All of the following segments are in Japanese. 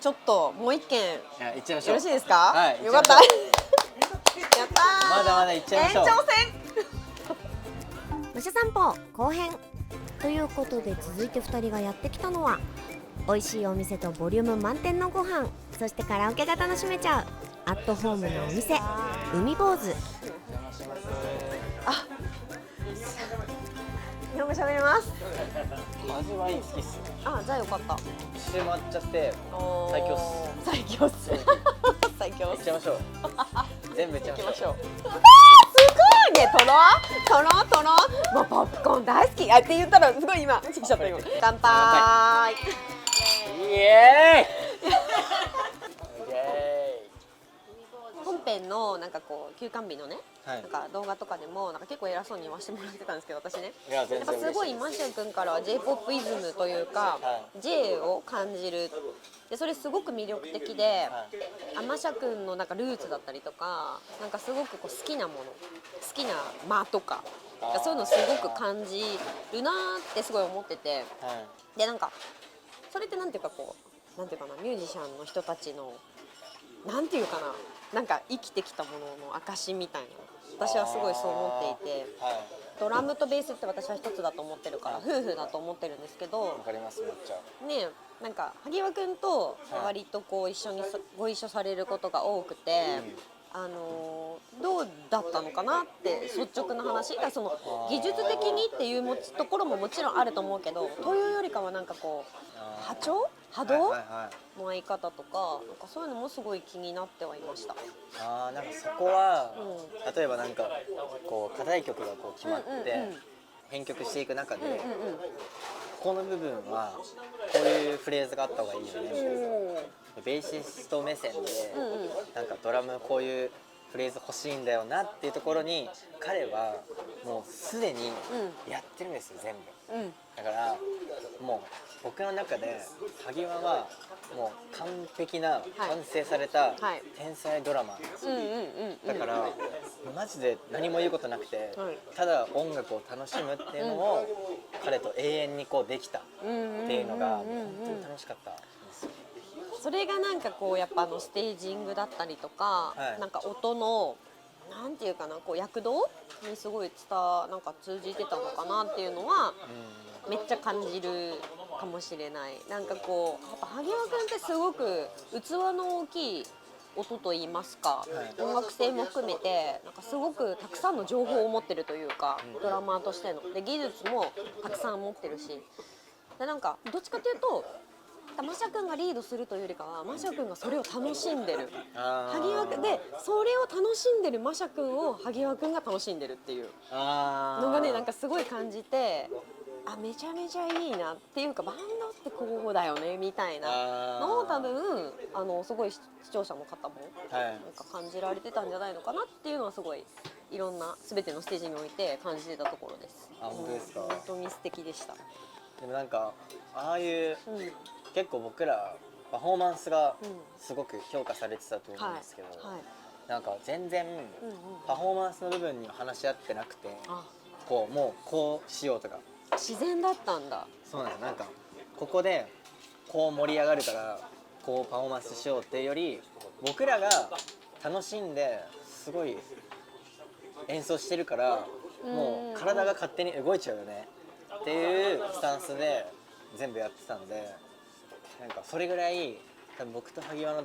ちょっともう一件よ行っちゃいましょう。ろしいですか？はい。よかった。やったー。まだまだ行っちゃいましょう。延長戦。武者散歩後編ということで、続いて2人がやってきたのは美味しいお店とボリューム満点のご飯、そしてカラオケが楽しめちゃうアットホームのお店、海坊主。あ、日本語喋ります。味はいい好きっす。あ、じゃあよかった。一周回っちゃって最強っす。最強っす。最強っす。行っちゃいましょう。全部行っちゃいましょう。すごいね、とろもうポップコーン大好き。あって言ったらすごい今来ちゃった今。乾杯。イエーイ。本編のなんかこう休館日のね、はいなんか動画とかでもなんか結構偉そうに言わせてもらってたんですけど、私ね、いや全然やっぱすごいマシュン君からは J-POP イズムというか、は J を感じる。でそれすごく魅力的で、はアマシャ君のなんかルーツだったりとか、なんかすごくこう好きなもの、好きな間とか、そういうのすごく感じるなーってすごい思ってて、はでなんかそれってなんていうかこうなんていうかな、ミュージシャンの人たちのなんていうかな、なんか生きてきたものの証みたいな、私はすごいそう思っていて、いはい。ドラムとベースって私は一つだと思ってるから夫婦だと思ってるんですけどわかりますめっちゃ。ね、なんか萩和くんと割とこう一緒にご一緒されることが多くて、どうだったのかなって率直な話だ、その技術的にっていうところももちろんあると思うけど、というよりかはなんかこう波動はいはいの合い方とか、なんかそういうのもすごい気になってはいました。なんかそこは、例えばなんかこう課題曲がこう決まって編曲していく中で、ここの部分はこういうフレーズがあった方がいいよねみたいな、ベーシスト目線で、なんかドラムこういうフレーズ欲しいんだよなっていうところに彼はもうすでにやってるんですよ全部。だからもう僕の中で萩和はもう完璧な完成された天才ドラマーなんですよ。だからマジで何も言うことなくて、ただ音楽を楽しむっていうのを彼と永遠にこうできたっていうのが本当に楽しかったんですよ。それがなんかこうやっぱステージングだったりとか、なんか音のなんていうかな、こう躍動にすごいなんか通じてたのかなっていうのはめっちゃ感じるかもしれない。なんかこうやっぱ萩和くんってすごく器の大きい音といいますか、音楽性も含めてなんかすごくたくさんの情報を持ってるというか、ドラマーとしてので技術もたくさん持ってるし、でなんかどっちかというとマシャ君がリードするというよりかはマシャ君がそれを楽しんでる、萩和君でそれを楽しんでるマシャ君を萩和君が楽しんでるっていうのがね、なんかすごい感じて、あ、めちゃめちゃいいなっていうか、バンドってこうだよねみたいなのを多分すごい視聴者の方もなんか感じられてたんじゃないのかなっていうのはすごいいろんな全てのステージにおいて感じてたところです。本当ですか？本当に素敵でした。でもなんかああいう、結構僕らパフォーマンスがすごく評価されてたと思うんですけど、なんか全然パフォーマンスの部分には話し合ってなくて、こうもうこうしようとか自然だったんだ。そうなんです。なんかここでこう盛り上がるからこうパフォーマンスしようっていうより、僕らが楽しんですごい演奏してるからもう体が勝手に動いちゃうよねっていうスタンスで全部やってたんで、なんかそれぐらい多分僕と萩和の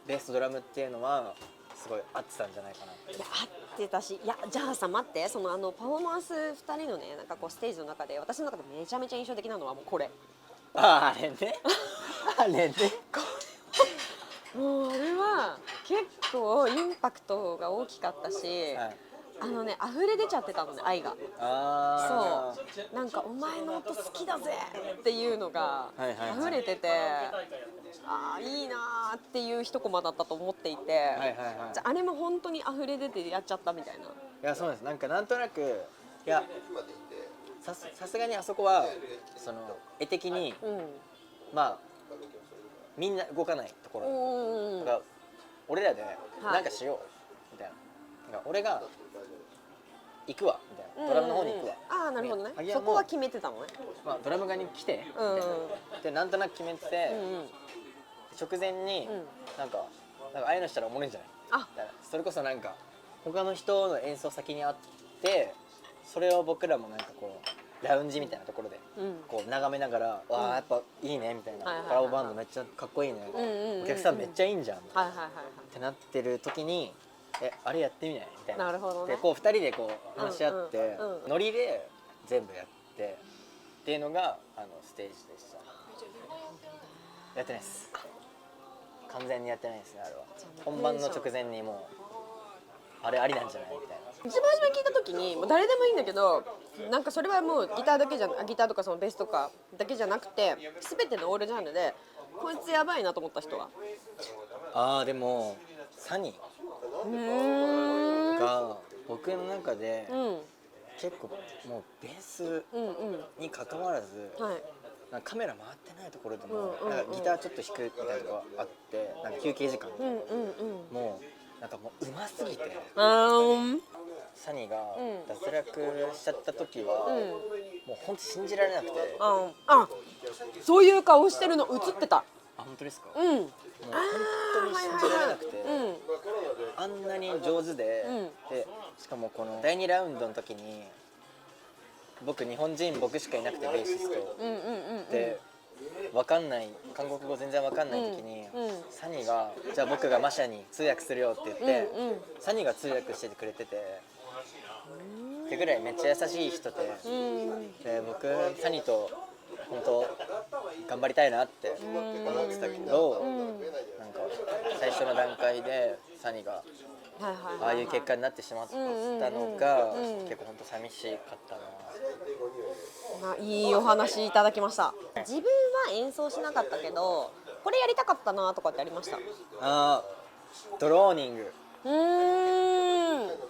ベースとドラムっていうのはすごい合ってたんじゃないかな。いや合ってたし、いやじゃあさ待って、そのパフォーマンス2人のね、なんかこうステージの中で私の中でめちゃめちゃ印象的なのはもうこれ。あれねあれねもうあれは結構インパクトが大きかったし、溢れ出ちゃってたのね、愛が。そうなんかお前の音好きだぜっていうのが溢れてて、ああいいなーっていう一コマだったと思っていて、じゃあれも本当に溢れ出てやっちゃったみたいな。いやそうです。なんとなくいやさすがにあそこはその絵的に、まあみんな動かないところだから俺らでなんかしようみたいな、なんか俺が行くわみたいな、ドラムの方に行くわ。ああなるほどね。そこは決めてたのね。まあドラム側に来てみたいなでなんとなく決めてて、直前にうんなんかああいうのしたらおもろいんじゃないあみたいな、それこそなんか他の人の演奏先にあって、それを僕らもなんかこうラウンジみたいなところでうんこう眺めながら、わあやっぱいいねみたいな、はいはいはいコラボバンドめっちゃかっこいいね、うんうんうんうんお客さんめっちゃいいんじゃん、はいはいはいはいってなってる時にあれやってみないみたいな。なるほどねでこう2人でこう話し合って、うんうんうんノリで全部やってっていうのがステージでした。やってないです。完全にやってないですね、あれは。本番の直前にもうあれありなんじゃないみたいな。一番初め聞いた時にもう誰でもいいんだけど、なんかそれはもうギターだけじゃギターとかそのベースとかだけじゃなくて全てのオールジャンルでこいつやばいなと思った人は。ああでもサニが僕の中でうん結構もうベースうんうんに関わらず、はいなんかカメラ回ってないところでも、うんうんうんなんかギターちょっと弾くみたいなとこがあって、なんか休憩時間、うんうんうんもうなんかもうますぎて、うんサニがうん脱落しちゃった時は、うんもう本当信じられなくて、あ、そういう顔してるの映ってた。あ本当ですか？うん。もう本当に信じられなくて、うんあんなに上手で、でしかもこの第2ラウンドの時に僕日本人僕しかいなくてベーシスト、うんうんうんでわかんない韓国語全然わかんない時に、うんサニがじゃあ僕がマシャに通訳するよって言って、うんうんサニが通訳しててくれてて、ってぐらいめっちゃ優しい人で、で僕サニと本当頑張りたいなって思ってたけど、なんか最初の段階でサニがはいはいああいう結果になってしまったのが結構本当寂しかったな。いいお話いただきました。自分は演奏しなかったけどこれやりたかったなとかってありました？あドローニング、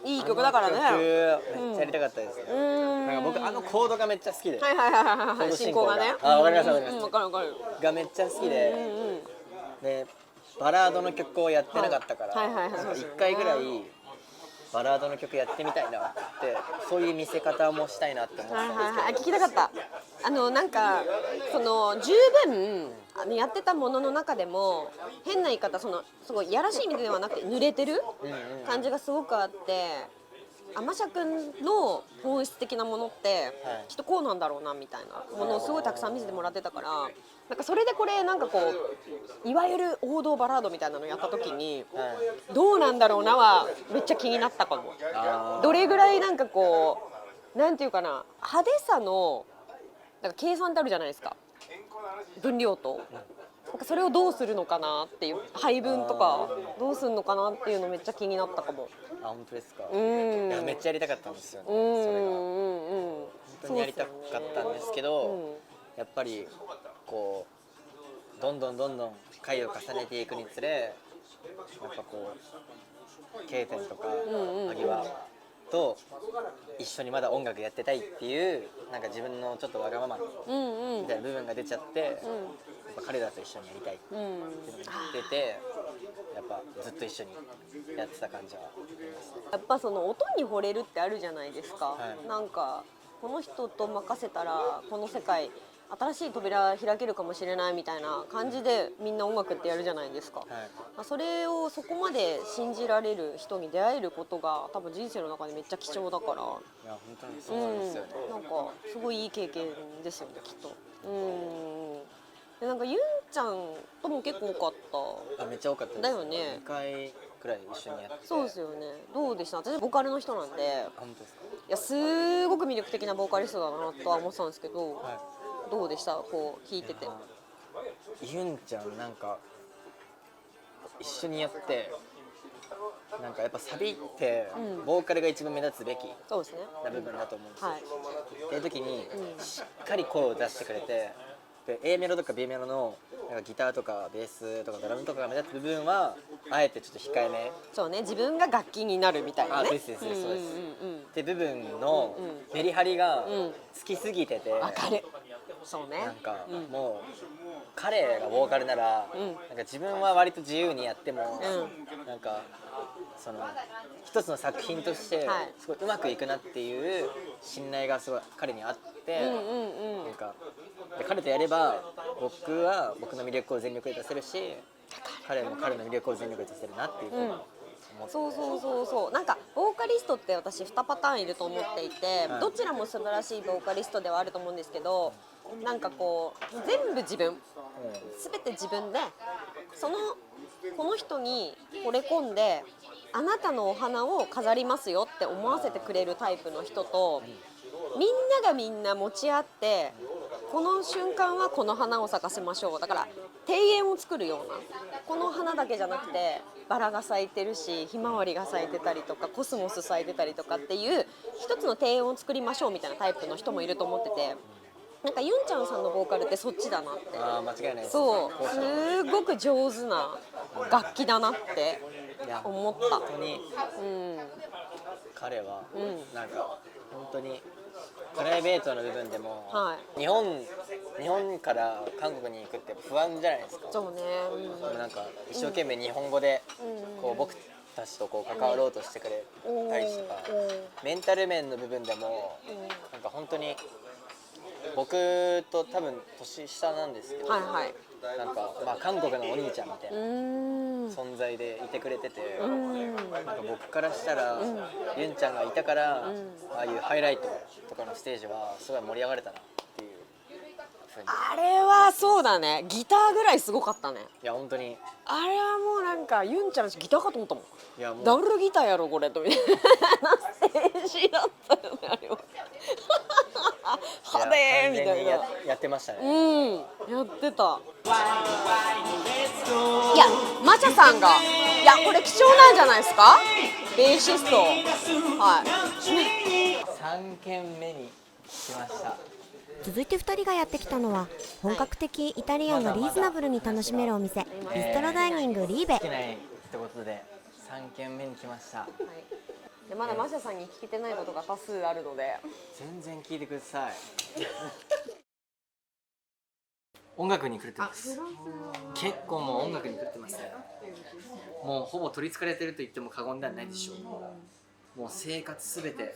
いい曲だからね。あの曲めっちゃやりたかったですね。なんか僕コードがめっちゃ好きで、はいはいはいはいはい。コード進行がね。あわかりますわかります。わかるわかる。がめっちゃ好きで、でバラードの曲をやってなかったから、はいはいはいなんかそうですよね1回ぐらいバラードの曲やってみたいなって、そういう見せ方もしたいなって思ってはいたんはいはい、ですけど、聞きたかった。なんかその十分やってたものの中でも変な言い方、すごいやらしい意味ではなくて濡れてる感じがすごくあって、アマシャ君の本質的なものってきっとこうなんだろうなみたいなものをすごいたくさん見せてもらってたから、なんかそれでこれなんかこういわゆる王道バラードみたいなのやった時にどうなんだろうなはめっちゃ気になったかも。どれぐらいなんかこうなんていうかな、派手さのなんか計算ってあるじゃないですか、分量と。なんかそれをどうするのかなっていう配分とかどうするのかなっていうのめっちゃ気になったかも。あ本当ですか？うんいやめっちゃやりたかったんですよね。それが本当にやりたかったんですけど、やっぱりこうどんどん回を重ねていくにつれ、やっぱこう K 点とか萩和と一緒にまだ音楽やってたいっていうなんか自分のちょっとわがままみたいな部分が出ちゃって、やっぱ彼らと一緒にやりたいっていうのが出て、やっぱずっと一緒にやってた感じはありますね。やっぱその音に惚れるってあるじゃないですか、はい、なんかこの人と任せたらこの世界新しい扉開けるかもしれないみたいな感じでみんな音楽ってやるじゃないですか、それをそこまで信じられる人に出会えることが多分人生の中でめっちゃ貴重だから、いや本当にそうなんですよね、なんかすごいいい経験ですよねきっと。でなんかユンちゃんとも結構多かった。めっちゃ多かったですだよね。2回くらい一緒にやって。そうですよね。どうでした？私ボーカルの人なんで、本当ですか？いやすごく魅力的なボーカリストだなとは思ってたんですけど、どうでした？こう聞いてて。ユンちゃんなんか一緒にやってなんかやっぱサビってボーカルが一番目立つべきそうですね。な部分だと思うんですよ。はい。っていう時にしっかり声を出してくれて、で A メロとか B メロのなんかギターとかベースとかドラムとかが目立つ部分はあえてちょっと控えめ。そうね、自分が楽器になるみたいなね。ですそうです。って部分のメリハリがつきすぎてて、わかる。そうね。なんかもう彼がボーカルならなんか自分は割と自由にやってもなんかその一つの作品としてすごいうまくいくなっていう信頼がすごい彼にあって、なんかで彼とやれば僕は僕の魅力を全力で出せるし、彼も彼の魅力を全力で出せるなっていうふうに思って、そうなんかボーカリストって私2パターンいると思っていて、どちらも素晴らしいボーカリストではあると思うんですけど、なんかこう全部自分、全て自分でこの人に惚れ込んであなたのお花を飾りますよって思わせてくれるタイプの人と、みんながみんな持ち合ってこの瞬間はこの花を咲かせましょう、だから庭園を作るような、この花だけじゃなくてバラが咲いてるしひまわりが咲いてたりとかコスモス咲いてたりとかっていう一つの庭園を作りましょうみたいなタイプの人もいると思ってて、なんかユンちゃんさんのボーカルってそっちだなって。ああ間違いないです。そうすごく上手な楽器だなって思った。本当に、彼はなんか本当にプライベートの部分でも、日本から韓国に行くって不安じゃないですか。そうね、でもなんか一生懸命日本語でこう僕たちとこう関わろうとしてくれたりとか、メンタル面の部分でもなんか本当に僕と多分年下なんですけど、なんかまあ韓国のお兄ちゃんみたいな存在でいてくれてて、なんか僕からしたらユンちゃんがいたから、ああいうハイライトとかのステージはすごい盛り上がれたなっていうふうに。あれはそうだね、ギターぐらいすごかったね。いや本当にあれはもうなんかユンちゃんのギターかと思ったもん。いやもうダブルギターやろこれとみたいなステージだったよね、あれは。派手みたいな。やってましたね。やってた。いやマチャさんが、いやこれ貴重なんじゃないですか、ベーシスト。3軒目に来ました。続いて2人がやってきたのは本格的イタリアンがリーズナブルに楽しめるお店、ビストロダイニングリーベ。好きないってことで3軒目に来ました。でまだマシャさんに聞けてないことが多数あるので全然聞いてください。音楽に狂ってます。結構もう音楽に狂ってますね。もうほぼ取りつかれてると言っても過言ではないでしょう。もう生活すべて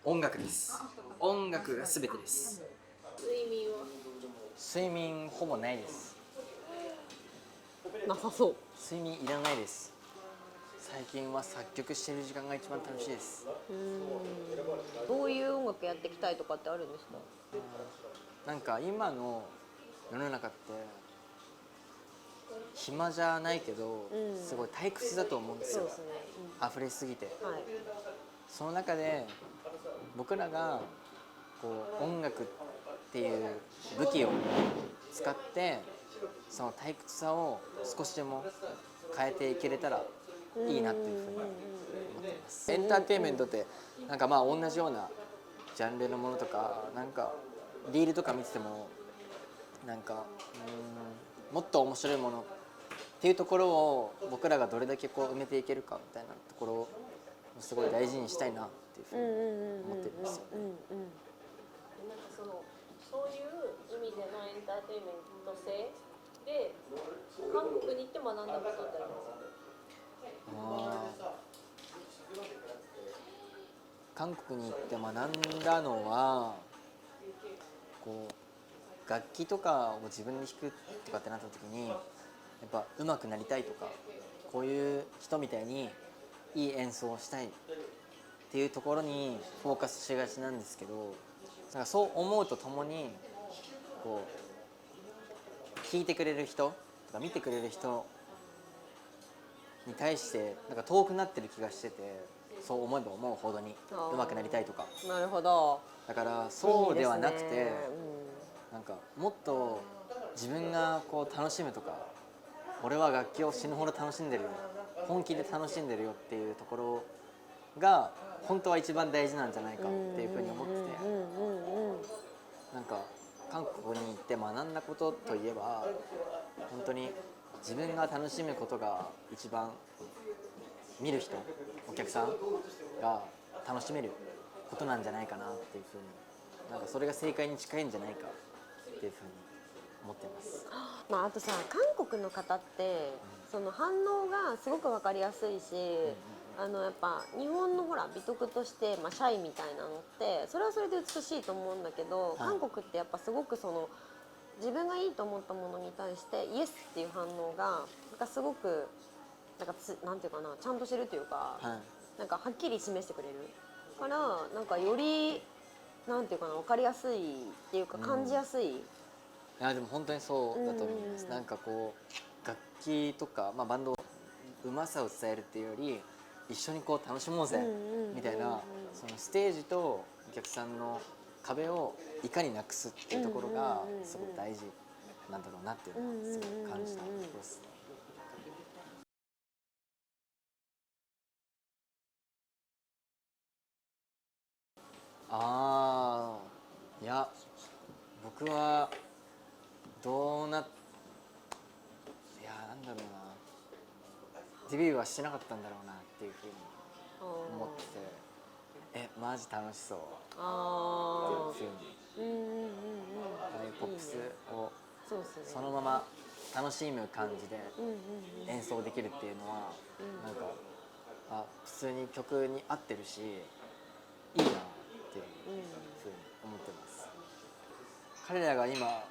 音楽です。音楽がすべてです。睡眠ほぼないです。なさそう。睡眠いらないです。最近は作曲してる時間が一番楽しいです。どういう音楽やっていきたいとかってあるんですか？なんか今の世の中って暇じゃないけど、すごい退屈だと思うんですよ。溢れすぎて、その中で僕らがこう音楽っていう武器を使ってその退屈さを少しでも変えていけれたらいいなっていうふうに思っています。エンターテインメントってなんかまあ同じようなジャンルのものとか、なんかリールとか見ててもなんかもっと面白いものっていうところを僕らがどれだけこう埋めていけるかみたいなところをすごい大事にしたいなっていうふうに思ってるんですよね。そういう意味でのエンターテインメント性で韓国に行って学んだことってありますか？韓国に行って学んだのはこう楽器とかを自分で弾くとかってなった時にやっぱ上手くなりたいとか、こういう人みたいにいい演奏をしたいっていうところにフォーカスしがちなんですけど、なんかそう思うとともにこう聴いてくれる人とか見てくれる人に対してなんか遠くなってる気がしてて、そう思えば思うほどに上手くなりたいとか。なるほど。だからそうではなくて、なんかもっと自分がこう楽しむとか、俺は楽器を死ぬほど楽しんでるよ、本気で楽しんでるよっていうところが本当は一番大事なんじゃないかっていうふうに思ってて、なんか韓国に行って学んだことといえば本当に自分が楽しむことが一番見る人、お客さんが楽しめることなんじゃないかなっていうふうに、なんかそれが正解に近いんじゃないかっていうふうに思ってます。まあ、あとさ、韓国の方って、その反応がすごく分かりやすいし、やっぱ日本のほら美徳として、まあ、シャイみたいなのってそれはそれで美しいと思うんだけど、韓国ってやっぱすごくその自分がいいと思ったものに対してイエスっていう反応がなんかすごくなんていうかな、ちゃんとしてるというか、なんかはっきり示してくれるからなんかよりなんていうかな、分かりやすいっていうか感じやすい、いやでも本当にそうだと思います。なんかこう楽器とか、バンドうまさを伝えるっていうより一緒にこう楽しもうぜみたいな、そのステージとお客さんの壁をいかになくすっていうところがすごい大事なんだろうなっていうのはすごい感じたところです。いや僕はどうな、いやなんだろうな、デビューはしてなかったんだろうなっていうふうに思ってて、マジ楽しそうっていうふうに、ああいうポップスをそのまま楽しむ感じで演奏できるっていうのはなんか普通に曲に合ってるしいいなっていうふうに思ってます。彼らが今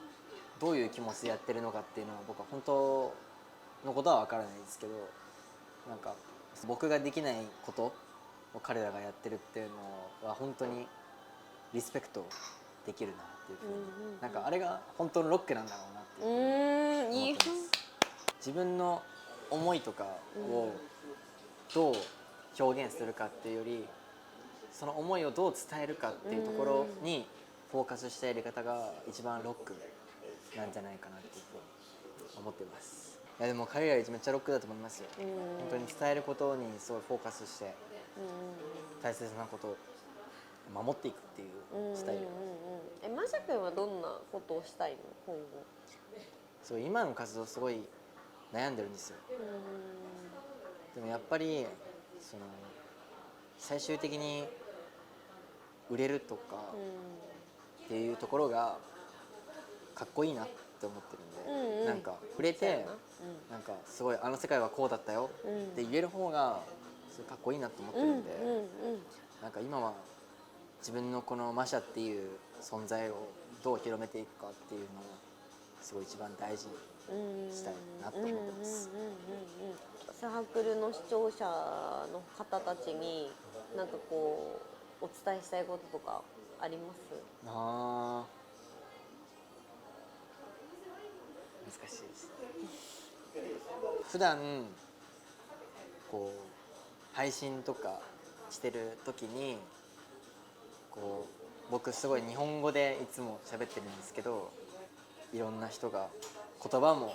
どういう気持ちでやってるのかっていうのは僕は本当のことは分からないですけど、なんか僕ができないことを彼らがやってるっていうのは本当にリスペクトできるなっていうふうに、なんかあれが本当のロックなんだろうなっていうふうに思ってます。自分の思いとかをどう表現するかっていうより、その思いをどう伝えるかっていうところにフォーカスしたやり方が一番ロックなんじゃないかなっていうふうに思ってます。いやでも彼らめっちゃロックだと思いますよ。本当に伝えることにすごいフォーカスして大切なことを守っていくっていうスタイル。マシャ君はどんなことをしたいの今後？そう今の活動すごい悩んでるんですよ。でもやっぱりその最終的に売れるとかっていうところがかっこいいなって思ってるんで、なんか触れてなんかすごいあの世界はこうだったよって言える方がすごいかっこいいなって思ってるんで、なんか今は自分のこのマシャっていう存在をどう広めていくかっていうのをすごい一番大事にしたいなと思ってます。サークルの視聴者の方たちになんかこうお伝えしたいこととかあります？難しいです。普段こう配信とかしてる時にこう僕すごい日本語でいつも喋ってるんですけど、いろんな人が言葉も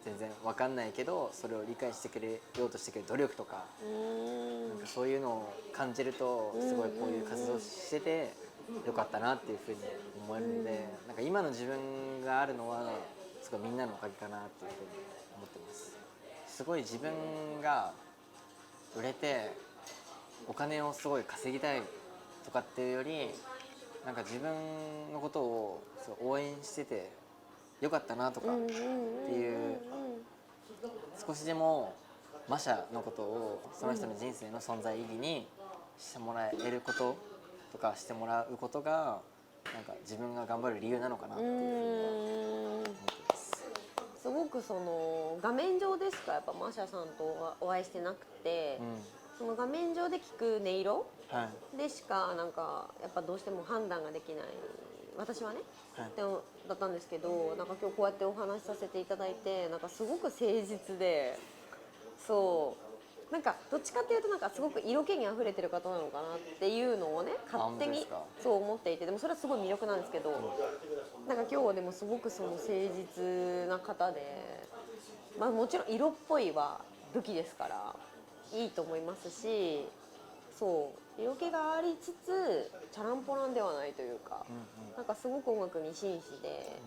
全然わかんないけどそれを理解してくれようとしてくれる努力とか、なんかそういうのを感じるとすごいこういう活動しててよかったなっていうふうに思えるので、なんか今の自分があるのはすごいみんなのおかげかなっていうふうに思ってます。すごい自分が売れてお金をすごい稼ぎたいとかっていうより、なんか自分のことを応援しててよかったなとかっていう、少しでもマシャのことをその人の人生の存在意義にしてもらえることとかしてもらうことがなんか自分が頑張る理由なのかなっていうふうに思ってます。すごくその画面上でしかやっぱマシャさんとお会いしてなくて、その画面上で聞く音色でしかなんかやっぱどうしても判断ができない私はね、だったんですけど、なんか今日こうやってお話しさせていただいてなんかすごく誠実で、そうなんかどっちかっていうとなんかすごく色気にあふれてる方なのかなっていうのをね勝手にそう思っていて、でもそれはすごい魅力なんですけど、なんか今日はでもすごくその誠実な方で、もちろん色っぽいは武器ですからいいと思いますし、そう色気がありつつチャランポランではないというか、なんかすごく音楽に真摯で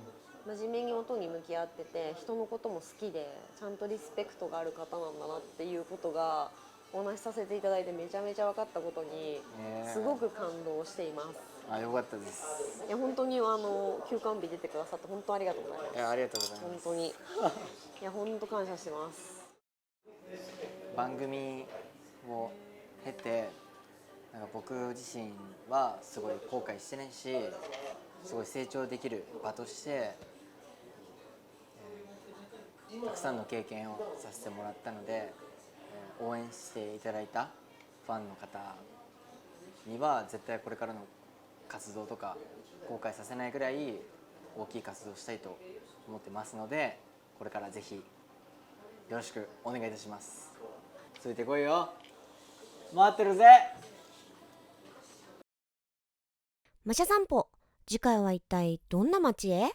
真面目に音に向き合ってて人のことも好きでちゃんとリスペクトがある方なんだなっていうことがお話しさせていただいてめちゃめちゃ分かったことにすごく感動しています。よかったです。いや本当に休館日出てくださって本当ありがとうございます。いやありがとうございます。本当にいや本当感謝してます。番組を経てなんか僕自身はすごい後悔してないし、すごい成長できる場としてたくさんの経験をさせてもらったので、応援していただいたファンの方には絶対これからの活動とか後悔させないぐらい大きい活動をしたいと思ってますので、これからぜひよろしくお願いいたします。ついてこいよ、待ってるぜ。マシャ散歩、次回は一体どんな街へ？